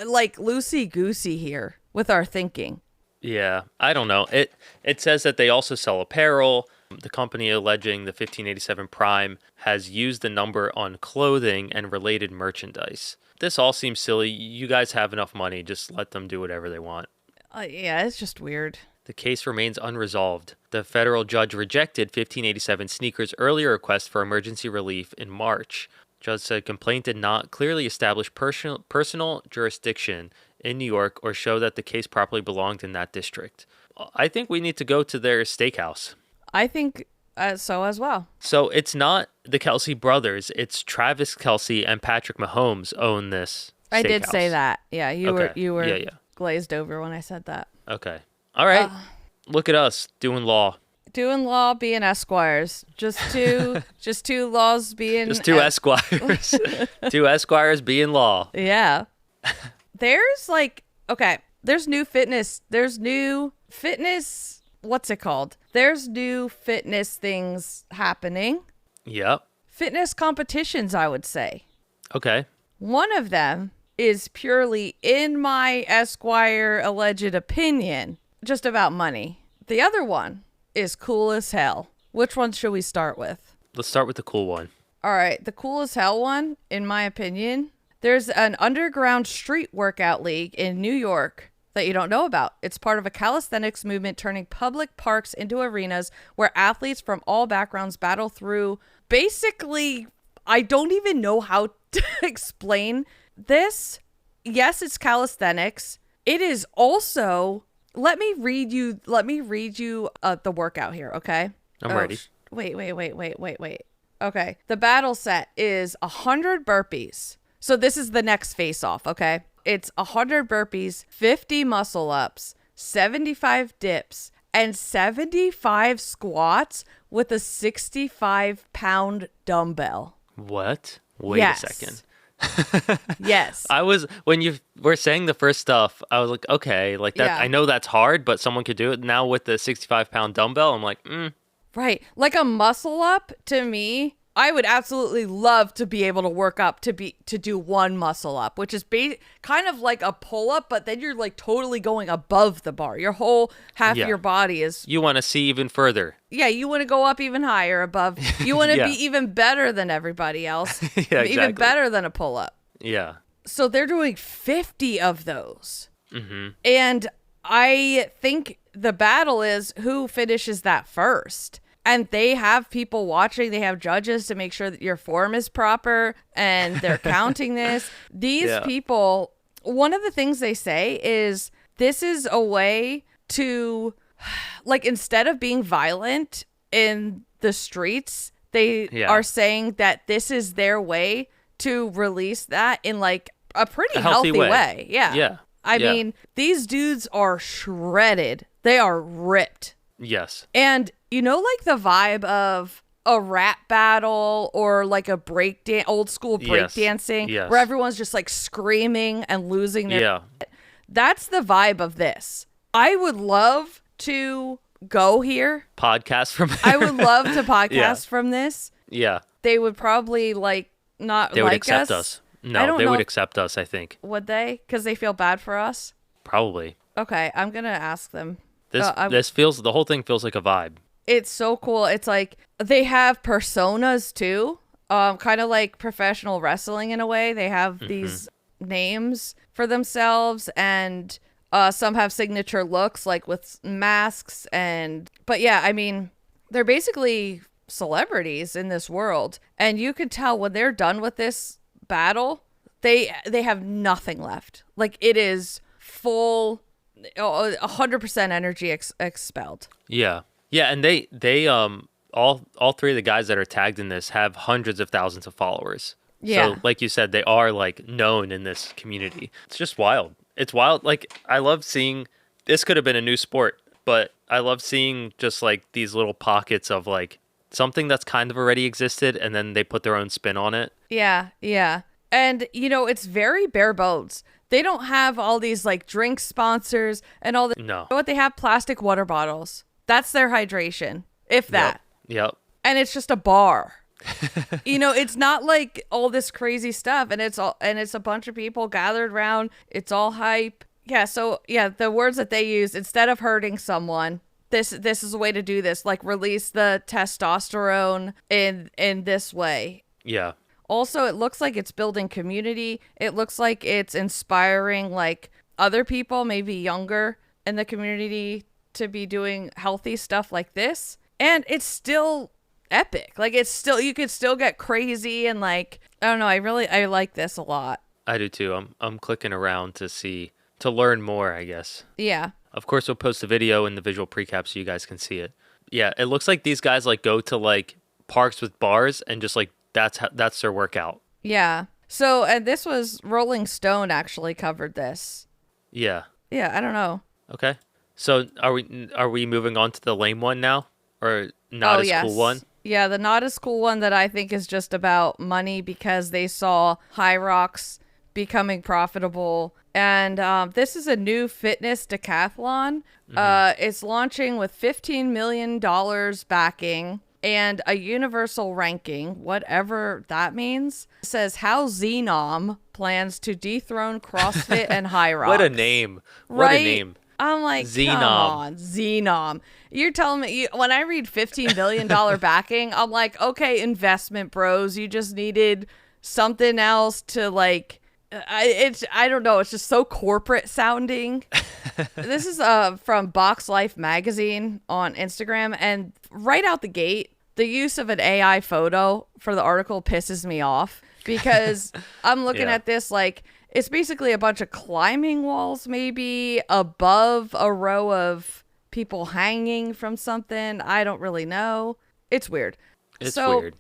like loosey goosey here with our thinking. Yeah, I don't know. It says that they also sell apparel. The company alleging the 1587 Prime has used the number on clothing and related merchandise. This all seems silly. You guys have enough money. Just let them do whatever they want. Yeah, it's just weird. The case remains unresolved. The federal judge rejected 1587 Sneakers' earlier request for emergency relief in March. Judge said complaint did not clearly establish personal jurisdiction in New York or show that the case properly belonged in that district. I think we need to go to their steakhouse. I think so as well. So it's not the Kelsey brothers. It's Travis Kelsey and Patrick Mahomes own this steakhouse. I did say that. Yeah, you were glazed over when I said that. Okay. All right. Look at us doing law. Doing law, being Esquires. Just two laws being... Just two Esquires. Two Esquires being law. Yeah. There's there's new fitness. There's new fitness... What's it called? There's new fitness things happening. Yep. Fitness competitions, I would say. Okay. One of them is purely, in my Esquire alleged opinion, just about money. The other one is cool as hell. Which one should we start with? Let's start with the cool one. All right. The cool as hell one, in my opinion, there's an underground street workout league in New York that you don't know about. It's part of a calisthenics movement turning public parks into arenas where athletes from all backgrounds battle through. Basically, I don't even know how to explain this, yes, it's calisthenics. It is also, let me read you the workout here, okay? I'm ready. Wait. Okay. The battle set is 100 burpees. So this is the next face off, okay? It's 100 burpees, 50 muscle ups, 75 dips, and 75 squats with a 65-pound dumbbell. What? Wait a second. Yes. When you were saying the first stuff, I was like, okay, like that. Yeah. I know that's hard, but someone could do it. Now with the 65-pound dumbbell, I'm like, Right. Like a muscle up, to me, I would absolutely love to be able to work up to do one muscle up, which is kind of like a pull up, but then you're like totally going above the bar. Your whole half of your body is. You want to see even further. Yeah, you want to go up even higher above. You want to be even better than everybody else. Yeah, exactly. Even better than a pull up. Yeah. So they're doing 50 of those. Mm-hmm. And I think the battle is who finishes that first. And they have people watching. They have judges to make sure that your form is proper and they're counting this. These people, one of the things they say is this is a way to, like, instead of being violent in the streets, they are saying that this is their way to release that in like a pretty healthy way. Yeah. Yeah. I mean, these dudes are shredded. They are ripped. Yes. And you know, like the vibe of a rap battle or like a old school breakdancing where everyone's just like screaming and losing their shit. That's the vibe of this. I would love to go here. Podcast from I would love to podcast from this. Yeah. They would probably like not they like would accept us. No, they would accept us, I think. Would they? Because they feel bad for us? Probably. Okay, I'm going to ask them. The whole thing feels like a vibe. It's so cool. It's like they have personas too, kind of like professional wrestling in a way. They have these names for themselves, and some have signature looks like with masks. But yeah, I mean, they're basically celebrities in this world, and you can tell when they're done with this battle, they have nothing left. Like it is full. 100% energy expelled. Yeah, and they all three of the guys that are tagged in this have hundreds of thousands of followers. Yeah. So like you said, they are like known in this community. It's just wild. It's wild. Like I love seeing this. Could have been a new sport, but I love seeing just like these little pockets of like something that's kind of already existed, and then they put their own spin on it. Yeah. And you know, it's very bare bones. They don't have all these like drink sponsors and all that. No. You know what they have? Plastic water bottles. That's their hydration, if that. Yep. And it's just a bar. You know, it's not like all this crazy stuff, and it's a bunch of people gathered around. It's all hype. Yeah. So yeah, the words that they use, instead of hurting someone, this is a way to do this. Like release the testosterone in this way. Yeah. Also, it looks like it's building community. It looks like it's inspiring like other people, maybe younger in the community, to be doing healthy stuff like this. And it's still epic. Like it's still, you could still get crazy and like, I don't know. I like this a lot. I do too. I'm clicking around to learn more, I guess. Yeah. Of course, we'll post a video in the visual recap so you guys can see it. Yeah. It looks like these guys like go to like parks with bars and just like, that's their workout. Yeah. So, and this was Rolling Stone actually covered this. Yeah. Yeah, I don't know. Okay. So, are we moving on to the lame one now, or not as cool one? Yeah, the not as cool one that I think is just about money because they saw High Rocks becoming profitable, and this is a new fitness decathlon. It's launching with $15 million backing. And a universal ranking, whatever that means, says how Xenon plans to dethrone CrossFit and High Rocks. What a name. What a name. I'm like, Xenon. Come on, Xenon. You're telling me, when I read $15 billion backing, I'm like, okay, investment bros, you just needed something else to like, I don't know, it's just so corporate sounding. This is from Box Life magazine on Instagram, and right out the gate, the use of an AI photo for the article pisses me off because I'm looking at this like It's basically a bunch of climbing walls, maybe above a row of people hanging from something. I don't really know. It's weird. It's weird.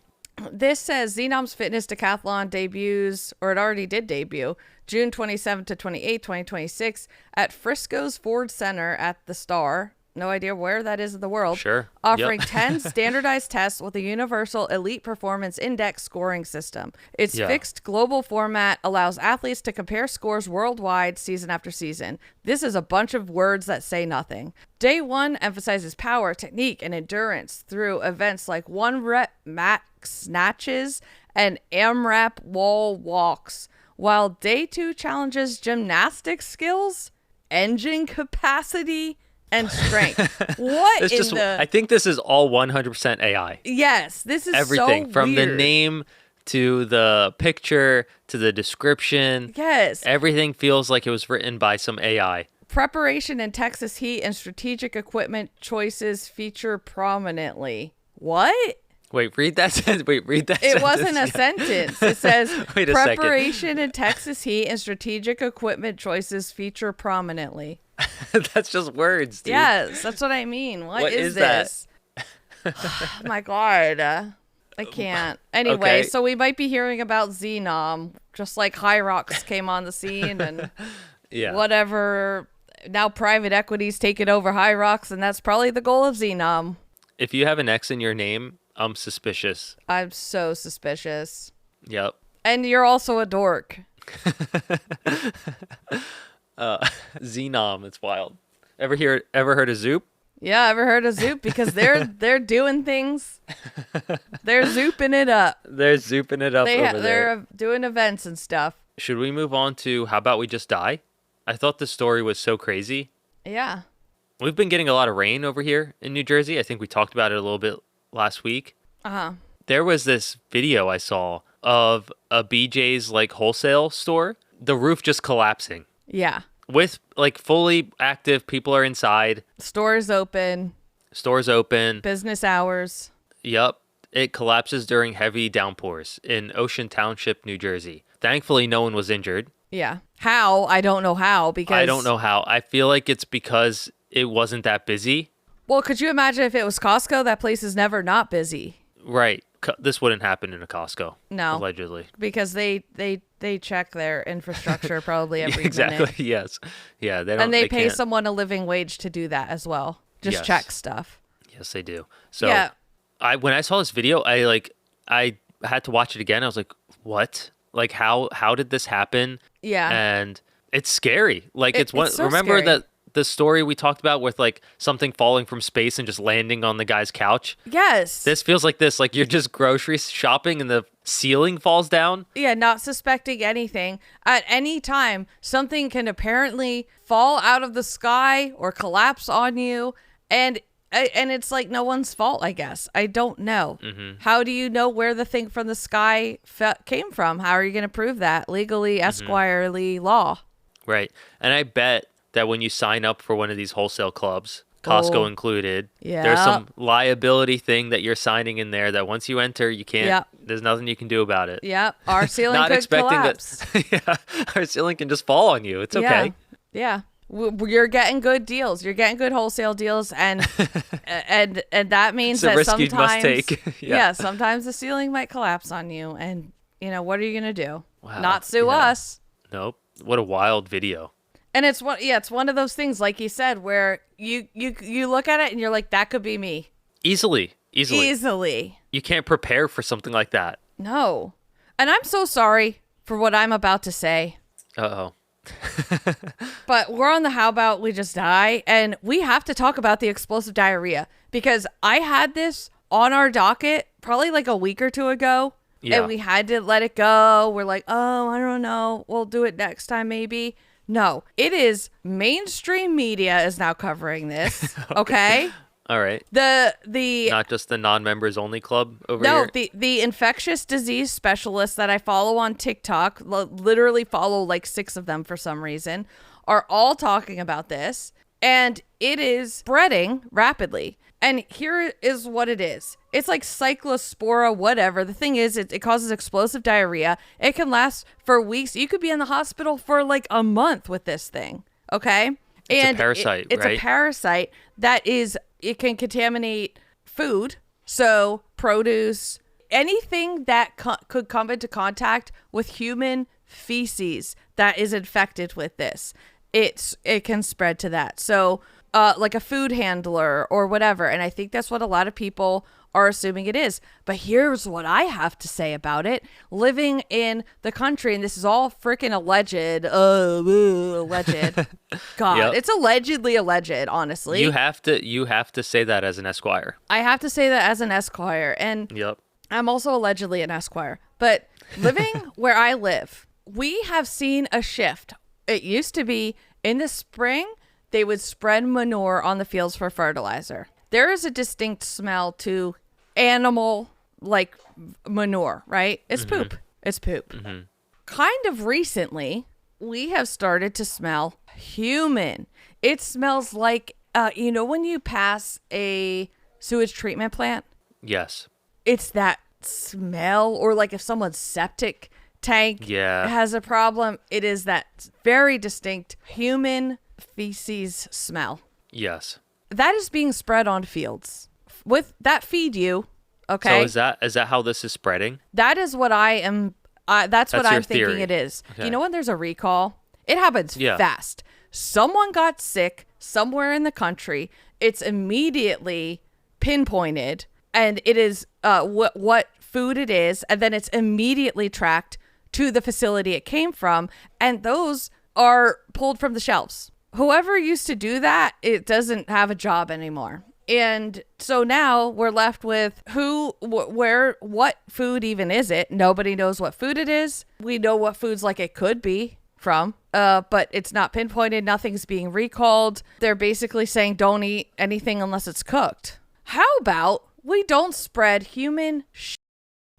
This says Xenom's Fitness Decathlon debuts, or it already did debut, June 27th to 28th, 2026 at Frisco's Ford Center at the Star. No idea where that is in the world. Sure. Offering 10 standardized tests with a universal elite performance index scoring system. Its fixed global format allows athletes to compare scores worldwide season after season. This is a bunch of words that say nothing. Day 1 emphasizes power, technique, and endurance through events like 1-rep mat snatches and AMRAP wall walks, while Day 2 challenges gymnastic skills, engine capacity, and strength. I think this is all 100% AI. Yes, this is everything so from weird. the name to the picture to the description. Yes. Everything feels like it was written by some AI. Preparation in Texas heat and strategic equipment choices feature prominently. What? Wait, read that sentence. It wasn't a sentence. It says Wait a preparation in Texas heat and strategic equipment choices feture prominently. That's just words, dude. Yes, that's what I mean. What is this? Oh my God. I can't. Anyway, Okay. So we might be hearing about Xenon, just like Hyrox came on the scene and whatever. Now private equity's taken over Hyrox, and that's probably the goal of Xenon. If you have an X in your name, I'm suspicious. I'm so suspicious. Yep. And you're also a dork. Xenon, it's wild. Ever heard of Zoop? Yeah, ever heard of Zoop? Because they're doing things. They're zooping it up. They're zooping it up over there. They're doing events and stuff. Should we move on to How About We Just Die? I thought the story was so crazy. Yeah. We've been getting a lot of rain over here in New Jersey. I think we talked about it a little bit last week. Uh-huh. There was this video I saw of a BJ's like wholesale store, the roof just collapsing. Yeah. With like fully active people are inside. Stores open. Business hours. Yep. It collapses during heavy downpours in Ocean Township, New Jersey. Thankfully, no one was injured. Yeah. How? I don't know how because... I don't know how. I feel like it's because it wasn't that busy. Well, could you imagine if it was Costco? That place is never not busy. Right. This wouldn't happen in a Costco. No. Allegedly. Because they check their infrastructure probably every exactly. minute. Yes. Yeah. They don't. And they pay can't. someone a living wage to do that as well. Just check stuff. Yes, they do. So when I saw this video, I had to watch it again. I was like, what? Like how did this happen? Yeah. And it's scary. Like it's so remember scary. that the story we talked about with like something falling from space and just landing on the guy's couch? Yes. This feels like this. Like you're just grocery shopping and the ceiling falls down. Yeah, not suspecting anything. At any time, something can apparently fall out of the sky or collapse on you. And it's like no one's fault, I guess. I don't know. Mm-hmm. How do you know where the thing from the sky came from? How are you going to prove that? Legally, Esquirely law. Right. And I bet that when you sign up for one of these wholesale clubs, Costco included, there's some liability thing that you're signing in there that once you enter, you can't, there's nothing you can do about it. Yep. Our ceiling Not could expecting collapse. Our ceiling can just fall on you. It's okay. Yeah. You're getting good deals. You're getting good wholesale deals, and and that means it's a that risk sometimes, you must take. Sometimes the ceiling might collapse on you, and what are you gonna do? Wow. Not sue us? Nope. What a wild video. And it's one of those things, like you said, where you look at it and you're like, that could be me. Easily. You can't prepare for something like that. No. And I'm so sorry for what I'm about to say. Uh-oh. But we're on the How About We Just Die, and we have to talk about the explosive diarrhea, because I had this on our docket probably like a week or two ago, and we had to let it go. We're like, oh, I don't know. We'll do it next time maybe. No, it is mainstream media is now covering this. Okay. All right. The not just the non-members only club over here. No, the infectious disease specialists that I follow on TikTok, literally follow like 6 of them for some reason, are all talking about this, and it is spreading rapidly. And here is what it is. It's like Cyclospora, whatever. The thing is, it causes explosive diarrhea. It can last for weeks. You could be in the hospital for like a month with this thing. Okay? It's a parasite, it's right? a parasite that it can contaminate food. So produce, anything that could come into contact with human feces that is infected with this, it can spread to that. So like a food handler or whatever. And I think that's what a lot of people are assuming it is. But here's what I have to say about it. Living in the country, and this is all freaking alleged. Alleged. God, Yep. It's allegedly alleged, honestly. You have to say that as an Esquire. I have to say that as an Esquire. And Yep. I'm also allegedly an Esquire. But living where I live, we have seen a shift. It used to be in the spring, they would spread manure on the fields for fertilizer. There is a distinct smell to animal like manure, right? It's poop. It's poop. Kind of recently, we have started to smell human. It smells like, when you pass a sewage treatment plant? Yes. It's that smell, or like if someone's septic tank has a problem, it is that very distinct human feces smell. Yes. That is being spread on fields with that feed you. Okay. So is that how this is spreading? That is what I am. That's what your I'm thinking theory. it is. Okay. You know, when there's a recall, it happens fast. Someone got sick somewhere in the country. It's immediately pinpointed, and it is what food it is, and then it's immediately tracked to the facility it came from, and those are pulled from the shelves. Whoever used to do that, it doesn't have a job anymore. And so now we're left with what food even is it? Nobody knows what food it is. We know what foods like it could be from, but it's not pinpointed. Nothing's being recalled. They're basically saying don't eat anything unless it's cooked. How about we don't spread human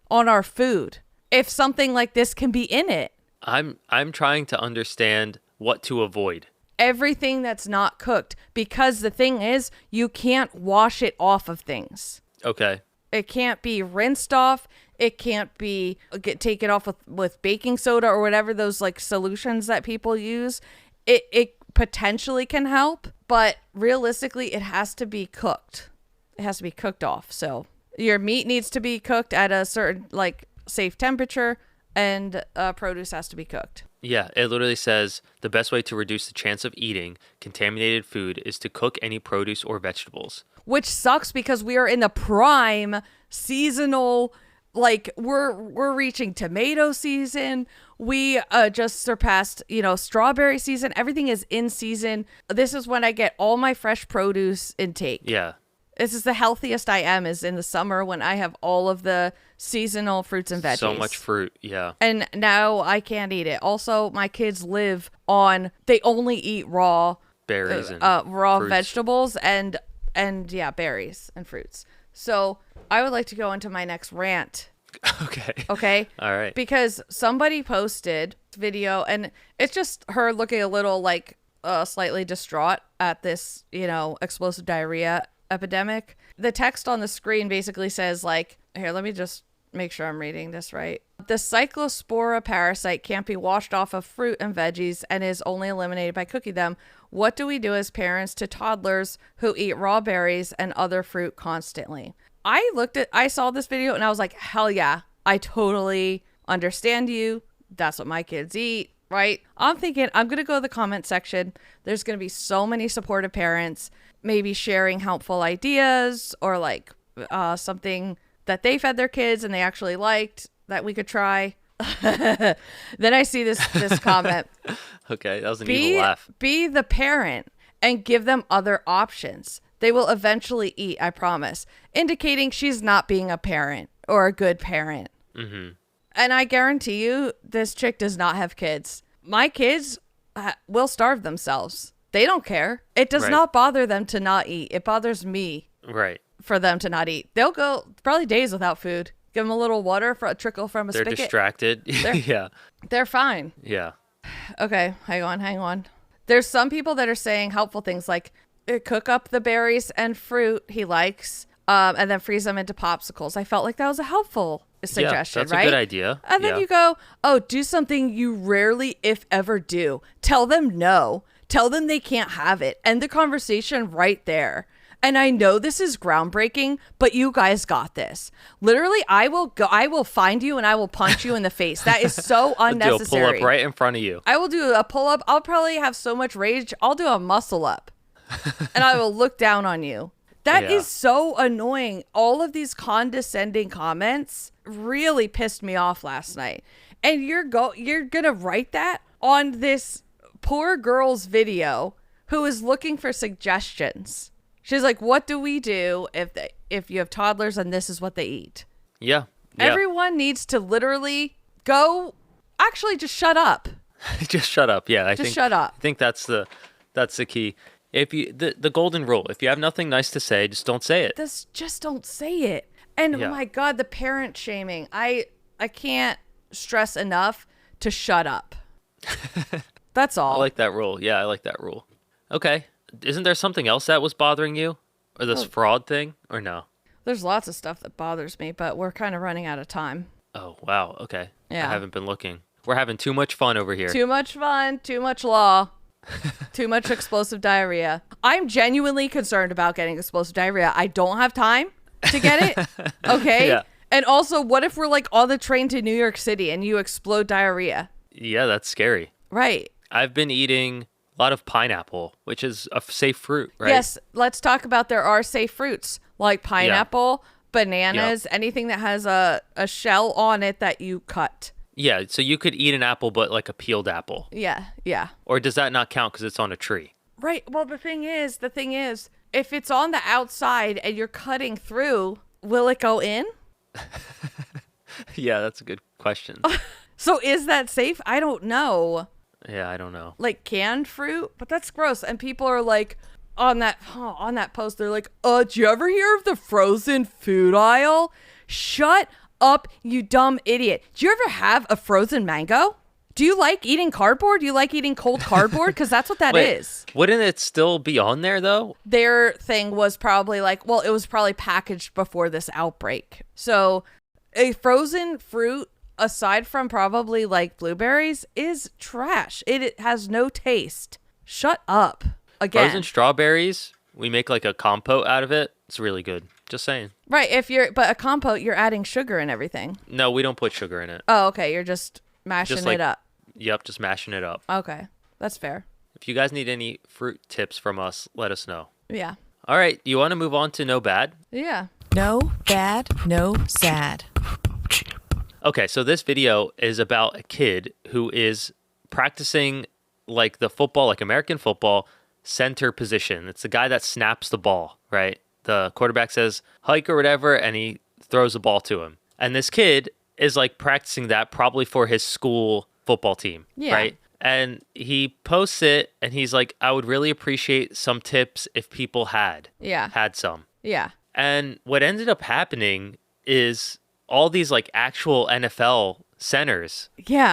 on our food if something like this can be in it? I'm trying to understand what to avoid. Everything that's not cooked, because the thing is, you can't wash it off of things. Okay. It can't be rinsed off. It can't be taken off with baking soda or whatever those like solutions that people use. It potentially can help, but realistically, it has to be cooked. It has to be cooked off. So your meat needs to be cooked at a certain like safe temperature, and produce has to be cooked. Yeah, it literally says the best way to reduce the chance of eating contaminated food is to cook any produce or vegetables. Which sucks because we are in the prime seasonal, like we're reaching tomato season. We just surpassed, strawberry season. Everything is in season. This is when I get all my fresh produce intake. Yeah. This is the healthiest I am, is in the summer when I have all of the seasonal fruits and veggies. So much fruit, yeah. And now I can't eat it. Also, my kids they only eat raw berries and raw fruits. Vegetables and berries and fruits. So I would like to go into my next rant. Okay. All right. Because somebody posted video, and it's just her looking a little like slightly distraught at this, explosive diarrhea epidemic. The text on the screen basically says like, here, let me just make sure I'm reading this right. The Cyclospora parasite can't be washed off of fruit and veggies and is only eliminated by cooking them. What do we do as parents to toddlers who eat raw berries and other fruit constantly? I saw this video and I was like, hell yeah, I totally understand you. That's what my kids eat, right? I'm thinking I'm going to go to the comment section. There's going to be so many supportive parents, maybe sharing helpful ideas or like something that they fed their kids and they actually liked that we could try. Then I see this comment. Okay, that was an evil laugh. Be the parent and give them other options. They will eventually eat, I promise. Indicating she's not being a parent or a good parent. Mm-hmm. And I guarantee you, this chick does not have kids. My kids will starve themselves. They don't care. It does not bother them to not eat. It bothers me for them to not eat. They'll go probably days without food. Give them a little water for a trickle from a spigot. They're distracted. Yeah. They're fine. Yeah. Okay, hang on. There's some people that are saying helpful things like cook up the berries and fruit he likes, and then freeze them into popsicles. I felt like that was a helpful suggestion, that's right? a good idea. And then you go, oh, do something you rarely, if ever, do. Tell them no. Tell them they can't have it. End the conversation right there. And I know this is groundbreaking, but you guys got this. Literally, I will find you and I will punch you in the face. That is so unnecessary. I'll do a pull-up right in front of you. I will do a pull-up. I'll probably have so much rage. I'll do a muscle-up. And I will look down on you. That is so annoying. All of these condescending comments really pissed me off last night. And you're going to write that on this poor girl's video who is looking for suggestions. She's like, what do we do if you have toddlers and this is what they eat? Yeah. Everyone needs to literally go, actually just shut up. Just shut up. Yeah. I think shut up. I think that's the key. If you, the golden rule, if you have nothing nice to say, just don't say it. Just don't say it. And oh my God, the parent shaming. I can't stress enough to shut up. That's all. I like that rule. Yeah, I like that rule. Okay. Isn't there something else that was bothering you? Or this fraud thing? Or no? There's lots of stuff that bothers me, but we're kind of running out of time. Oh, wow. Okay. Yeah. I haven't been looking. We're having too much fun over here. Too much fun, too much law, too much explosive diarrhea. I'm genuinely concerned about getting explosive diarrhea. I don't have time to get it. Okay? Yeah. And also, what if we're like on the train to New York City and you explode diarrhea? Yeah, that's scary. Right. I've been eating a lot of pineapple, which is a safe fruit, right? Yes, let's talk about there are safe fruits like pineapple, bananas, anything that has a shell on it that you cut. Yeah, so you could eat an apple, but like a peeled apple. Yeah, yeah. Or does that not count because it's on a tree? Right. Well, the thing is, if it's on the outside and you're cutting through, will it go in? Yeah, that's a good question. So is that safe? I don't know. Yeah, I don't know. Like canned fruit, but that's gross. And people are like on that post, they're like, "Did you ever hear of the frozen food aisle?" Shut up, you dumb idiot. Do you ever have a frozen mango? Do you like eating cardboard? Do you like eating cold cardboard? Because that's what that is. Wouldn't it still be on there though? Their thing was probably like, well, it was probably packaged before this outbreak. So a frozen fruit, aside from probably like blueberries, is trash. It has no taste. Shut up. Again. Frozen strawberries, we make like a compote out of it. It's really good. Just saying. Right. But a compote, you're adding sugar and everything. No, we don't put sugar in it. Oh, okay. You're just mashing it up. Yep, just mashing it up. Okay. That's fair. If you guys need any fruit tips from us, let us know. Yeah. All right. You want to move on to no bad? Yeah. No bad, no sad. Okay, so this video is about a kid who is practicing like the football, like American football, center position. It's the guy that snaps the ball, right? The quarterback says hike or whatever, and he throws the ball to him. And this kid is like practicing that probably for his school football team, right? And he posts it, and he's like, I would really appreciate some tips if people had some. Yeah. And what ended up happening is all these like actual NFL centers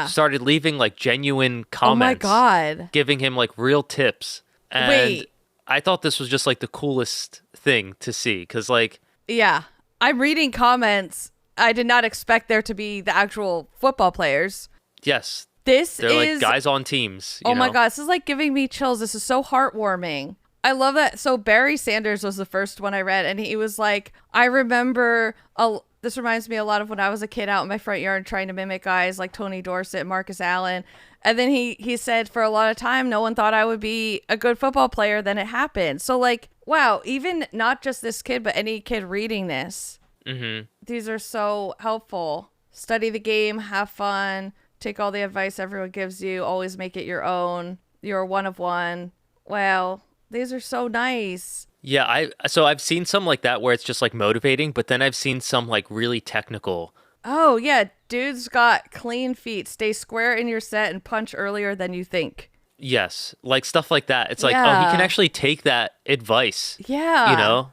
started leaving like genuine comments. Oh my God. Giving him like real tips. And wait. I thought this was just like the coolest thing to see because like. Yeah. I'm reading comments. I did not expect there to be the actual football players. Yes. They're like guys on teams. Oh my God. This is like giving me chills. This is so heartwarming. I love that. So Barry Sanders was the first one I read, and he was like, I remember, this reminds me a lot of when I was a kid out in my front yard trying to mimic guys like Tony Dorsett, Marcus Allen. And then he said for a lot of time, no one thought I would be a good football player. Then it happened. So like, wow, even not just this kid, but any kid reading this, these are so helpful. Study the game, have fun, take all the advice everyone gives you, always make it your own. You're one of one. Wow. These are so nice. Yeah, so I've seen some like that where it's just like motivating, but then I've seen some like really technical. Oh, yeah. Dude's got clean feet. Stay square in your set and punch earlier than you think. Yes, like stuff like that. It's like, oh, he can actually take that advice. Yeah. You know?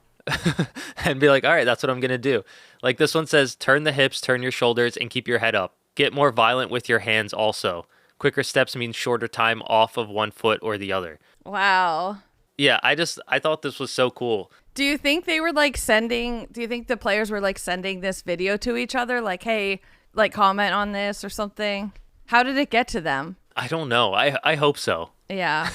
And be like, all right, that's what I'm going to do. Like this one says, turn the hips, turn your shoulders, and keep your head up. Get more violent with your hands also. Quicker steps mean shorter time off of one foot or the other. Wow. Yeah, I thought this was so cool. Do you think they were like do you think the players were like sending this video to each other? Like, hey, like comment on this or something? How did it get to them? I don't know. I hope so. Yeah.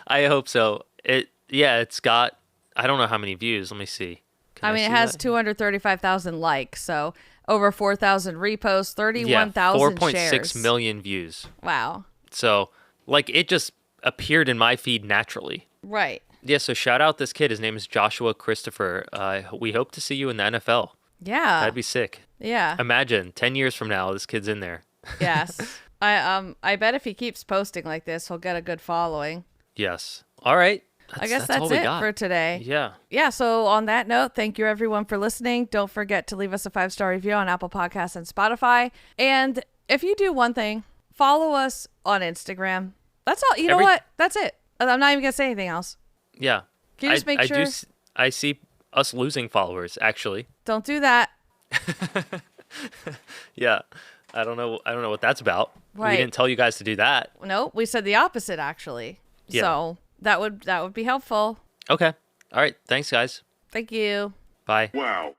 I hope so. It's got, I don't know how many views. Let me see. I mean, it has 235,000 likes, so over 4,000 reposts, 31,000 shares. 4.6 million views. Wow. So, like, it just appeared in my feed naturally. Right. Yeah, so shout out this kid. His name is Joshua Christopher. We hope to see you in the NFL. Yeah. That'd be sick. Yeah. Imagine 10 years from now, this kid's in there. Yes. I bet if he keeps posting like this, he'll get a good following. Yes. All right. I guess that's it for today. Yeah. Yeah. So on that note, thank you everyone for listening. Don't forget to leave us a 5-star review on Apple Podcasts and Spotify. And if you do one thing, follow us on Instagram. That's all. You know what? That's it. I'm not even going to say anything else. Yeah. Can you just make sure? I see us losing followers, actually. Don't do that. Yeah. I don't know what that's about. Right. We didn't tell you guys to do that. No, we said the opposite, actually. Yeah. So that would be helpful. Okay. All right. Thanks, guys. Thank you. Bye. Wow.